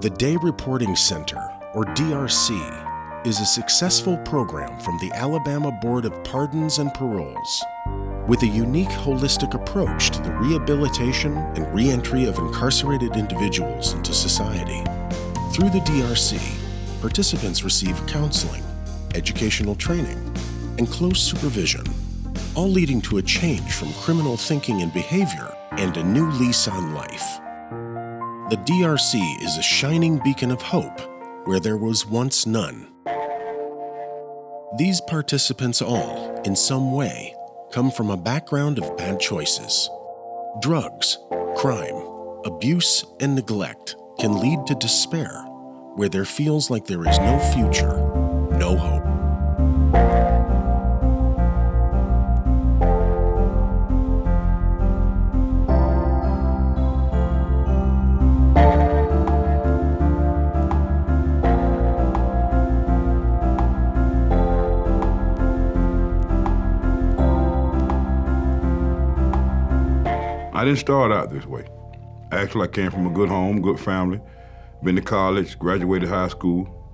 The Day Reporting Center, or DRC, is a successful program from the Alabama Board of Pardons and Paroles. With a unique holistic approach to the rehabilitation and reentry of incarcerated individuals into society. Through the DRC, participants receive counseling, educational training, and close supervision, all leading to a change from criminal thinking and behavior and a new lease on life. The DRC is a shining beacon of hope where there was once none. These participants all, in some way, come from a background of bad choices. Drugs, crime, abuse, and neglect can lead to despair, where there feels like there is no future, no hope. I didn't start out this way. Actually, I came from a good home, good family, been to college, graduated high school,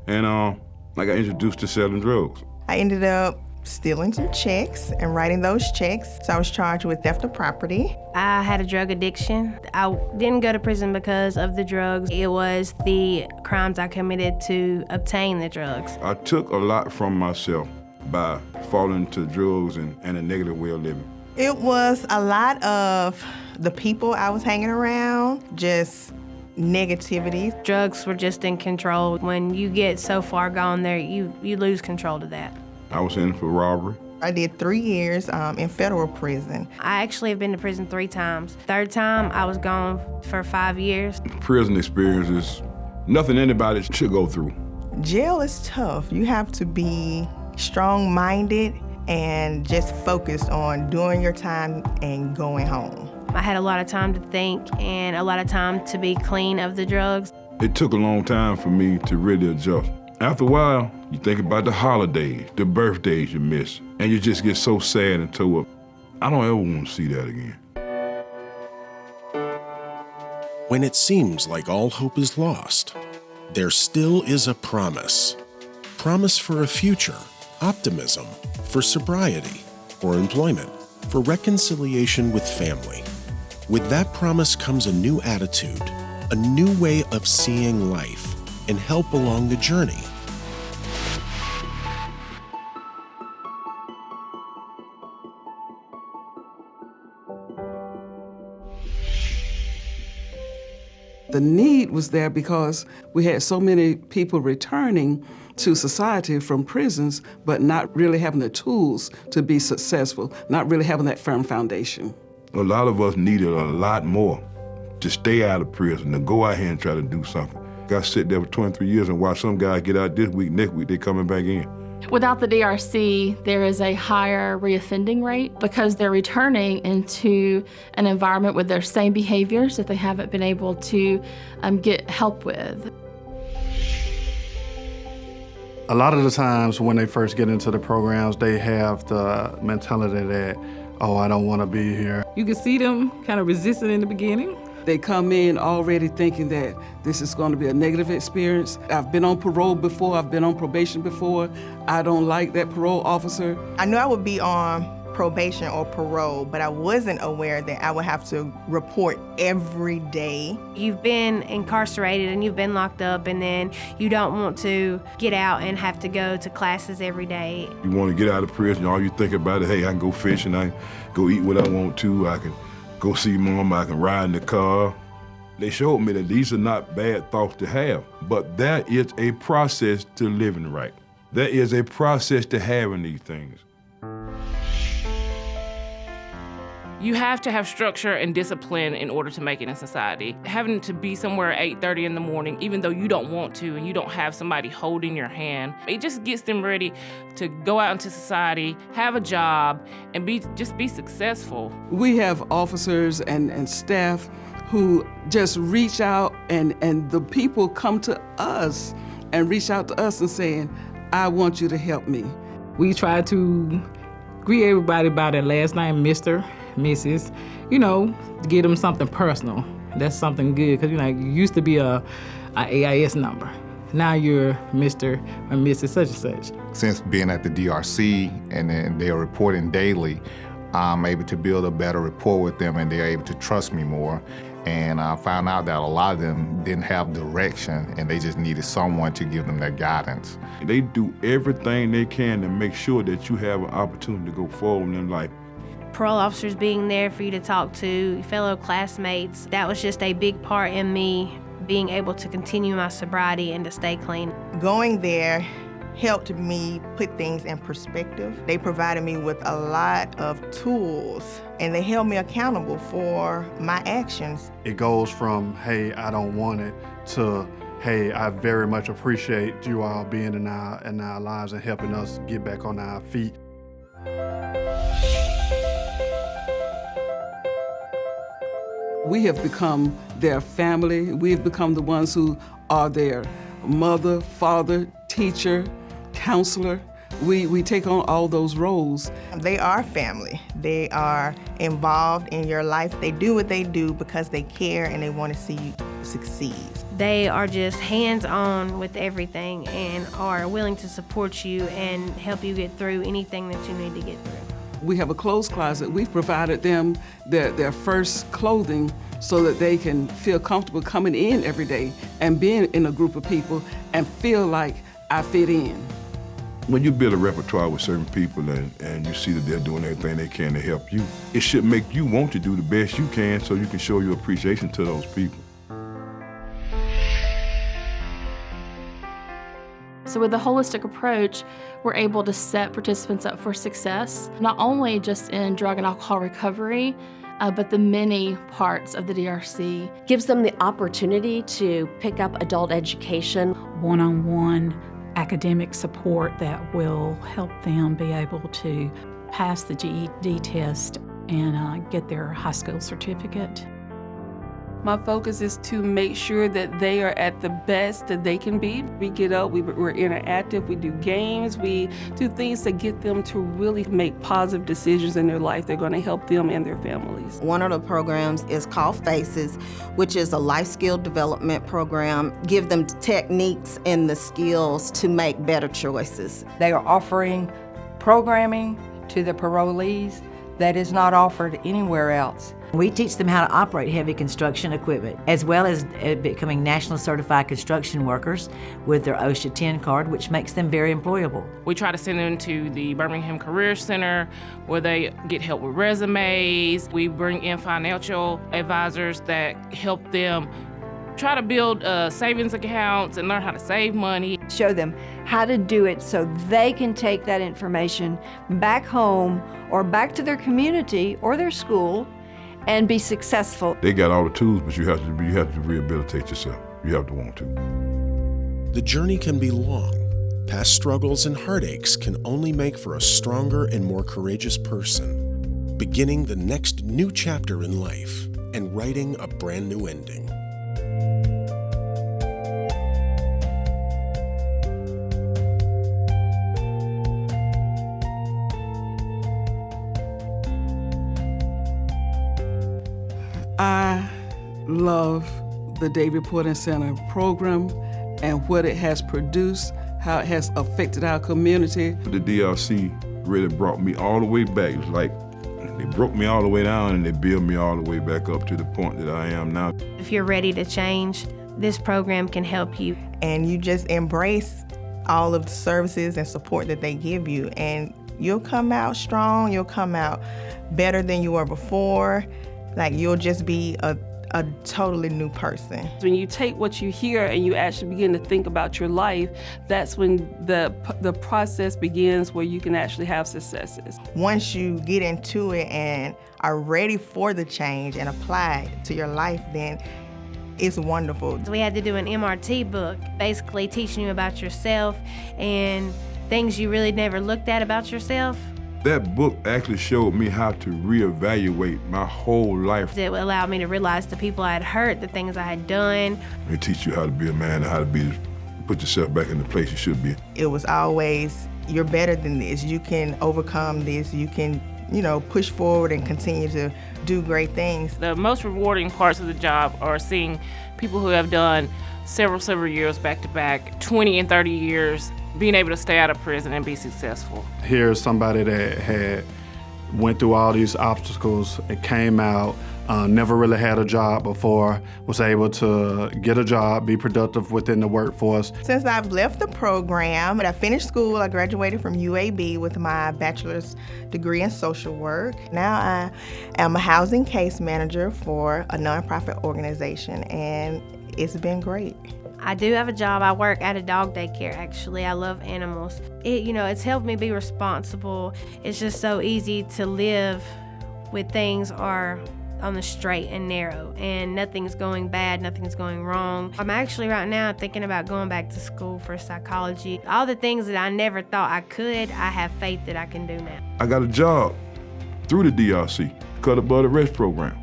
and I got introduced to selling drugs. I ended up stealing some checks and writing those checks, so I was charged with theft of property. I had a drug addiction. I didn't go to prison because of the drugs. It was the crimes I committed to obtain the drugs. I took a lot from myself by falling to drugs and a negative way of living. It was a lot of the people I was hanging around, just negativity. Drugs were just in control. When you get so far gone there, you lose control to that. I was in for robbery. I did 3 years in federal prison. I actually have been to prison 3 times. Third time, I was gone for 5 years. Prison experience is nothing anybody should go through. Jail is tough. You have to be strong-minded and just focused on doing your time and going home. I had a lot of time to think and a lot of time to be clean of the drugs. It took a long time for me to really adjust. After a while, you think about the holidays, the birthdays you miss, and you just get so sad and tore up. I don't ever want to see that again. When it seems like all hope is lost, there still is a promise. Promise for a future, optimism, for sobriety, for employment, for reconciliation with family. With that promise comes a new attitude, a new way of seeing life, and help along the journey. The need was there because we had so many people returning to society from prisons, but not really having the tools to be successful, not really having that firm foundation. A lot of us needed a lot more to stay out of prison, to go out here and try to do something. I sit there for 23 years and watch some guys get out this week, next week they coming back in. Without the DRC, there is a higher reoffending rate because they're returning into an environment with their same behaviors that they haven't been able to get help with. A lot of the times when they first get into the programs, they have the mentality that, oh, I don't want to be here. You can see them kind of resisting in the beginning. They come in already thinking that this is going to be a negative experience. I've been on parole before, I've been on probation before. I don't like that parole officer. I knew I would be on probation or parole, but I wasn't aware that I would have to report every day. You've been incarcerated and you've been locked up, and then you don't want to get out and have to go to classes every day. You want to get out of prison, all you think about is, hey, I can go fishing, I can go eat what I want to, I can go see mom, I can ride in the car. They showed me that these are not bad thoughts to have, but that is a process to living right. There is a process to having these things. You have to have structure and discipline in order to make it in society. Having to be somewhere at 8:30 in the morning, even though you don't want to and you don't have somebody holding your hand, it just gets them ready to go out into society, have a job, and just be successful. We have officers and staff who just reach out, and the people come to us and reach out to us and saying, I want you to help me. We try to greet everybody by their last name, Mr., Mrs., to get them something personal. That's something good, because you used to be a AIS number. Now you're Mr. or Mrs. such and such. Since being at the DRC and then they're reporting daily, I'm able to build a better rapport with them and they're able to trust me more. And I found out that a lot of them didn't have direction and they just needed someone to give them that guidance. They do everything they can to make sure that you have an opportunity to go forward in life. Parole officers being there for you to talk to, fellow classmates, that was just a big part in me being able to continue my sobriety and to stay clean. Going there helped me put things in perspective. They provided me with a lot of tools, and they held me accountable for my actions. It goes from, hey, I don't want it, to, hey, I very much appreciate you all being in our lives and helping us get back on our feet. We have become their family. We've become the ones who are their mother, father, teacher, counselor. We take on all those roles. They are family. They are involved in your life. They do what they do because they care and they want to see you succeed. They are just hands-on with everything and are willing to support you and help you get through anything that you need to get through. We have a clothes closet. We've provided them their first clothing so that they can feel comfortable coming in every day and being in a group of people and feel like I fit in. When you build a repertoire with certain people and you see that they're doing everything they can to help you, it should make you want to do the best you can so you can show your appreciation to those people. So with the holistic approach, we're able to set participants up for success, not only just in drug and alcohol recovery, but the many parts of the DRC. Gives them the opportunity to pick up adult education. One-on-one academic support that will help them be able to pass the GED test and get their high school certificate. My focus is to make sure that they are at the best that they can be. We get up, we're interactive, we do games, we do things to get them to really make positive decisions in their life. They're going to help them and their families. One of the programs is called FACES, which is a life skill development program. Give them techniques and the skills to make better choices. They are offering programming to the parolees that is not offered anywhere else. We teach them how to operate heavy construction equipment, as well as becoming national certified construction workers with their OSHA 10 card, which makes them very employable. We try to send them to the Birmingham Career Center where they get help with resumes. We bring in financial advisors that help them try to build savings accounts and learn how to save money. Show them how to do it so they can take that information back home or back to their community or their school and be successful. They got all the tools, but you have to rehabilitate yourself. You have to want to. The journey can be long. Past struggles and heartaches can only make for a stronger and more courageous person, beginning the next new chapter in life and writing a brand new ending. I love the Day Reporting Center program and what it has produced, how it has affected our community. The DRC really brought me all the way back. It was like they broke me all the way down and they built me all the way back up to the point that I am now. If you're ready to change, this program can help you. And you just embrace all of the services and support that they give you, and you'll come out strong, you'll come out better than you were before. Like, you'll just be a totally new person. When you take what you hear and you actually begin to think about your life, that's when the process begins where you can actually have successes. Once you get into it and are ready for the change and apply it to your life, then it's wonderful. We had to do an MRT book, basically teaching you about yourself and things you really never looked at about yourself. That book actually showed me how to reevaluate my whole life. It allowed me to realize the people I had hurt, the things I had done. It teach you how to be a man and how to put yourself back in the place you should be. It was always, you're better than this. You can overcome this. You can push forward and continue to do great things. The most rewarding parts of the job are seeing people who have done several years back to back, 20 and 30 years, being able to stay out of prison and be successful. Here's somebody that had went through all these obstacles and came out, never really had a job before, was able to get a job, be productive within the workforce. Since I've left the program, I finished school. I graduated from UAB with my bachelor's degree in social work. Now I am a housing case manager for a nonprofit organization, and it's been great. I do have a job. I work at a dog daycare, actually. I love animals. It's helped me be responsible. It's just so easy to live when things are on the straight and narrow and nothing's going bad, nothing's going wrong. I'm actually right now thinking about going back to school for psychology. All the things that I never thought I could, I have faith that I can do now. I got a job through the DRC, Cut Above the Rest program.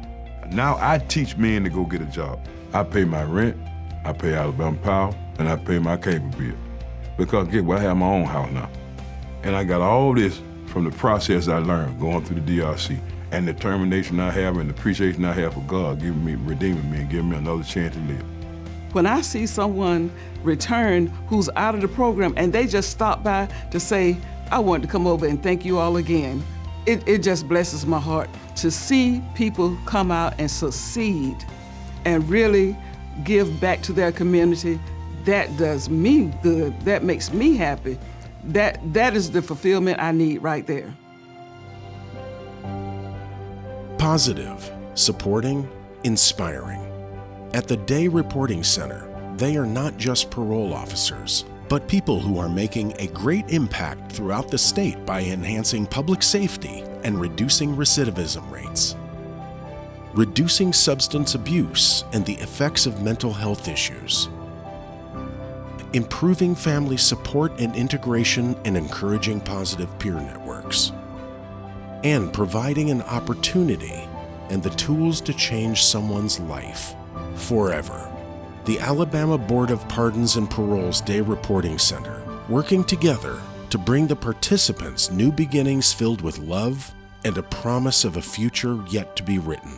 Now I teach men to go get a job. I pay my rent, I pay Alabama Power, and I pay my cable bill. Because guess what, I have my own house now. And I got all this from the process I learned going through the DRC and the determination I have and the appreciation I have for God giving me, redeeming me, and giving me another chance to live. When I see someone return who's out of the program and they just stop by to say, I want to come over and thank you all again, it just blesses my heart to see people come out and succeed and really give back to their community. That does me good. That makes me happy. That is the fulfillment I need right there. Positive, supporting, inspiring. At the Day Reporting Center, they are not just parole officers, but people who are making a great impact throughout the state by enhancing public safety and reducing recidivism rates, reducing substance abuse and the effects of mental health issues, improving family support and integration and encouraging positive peer networks, and providing an opportunity and the tools to change someone's life forever. The Alabama Board of Pardons and Parole's Day Reporting Center, working together to bring the participants new beginnings filled with love and a promise of a future yet to be written.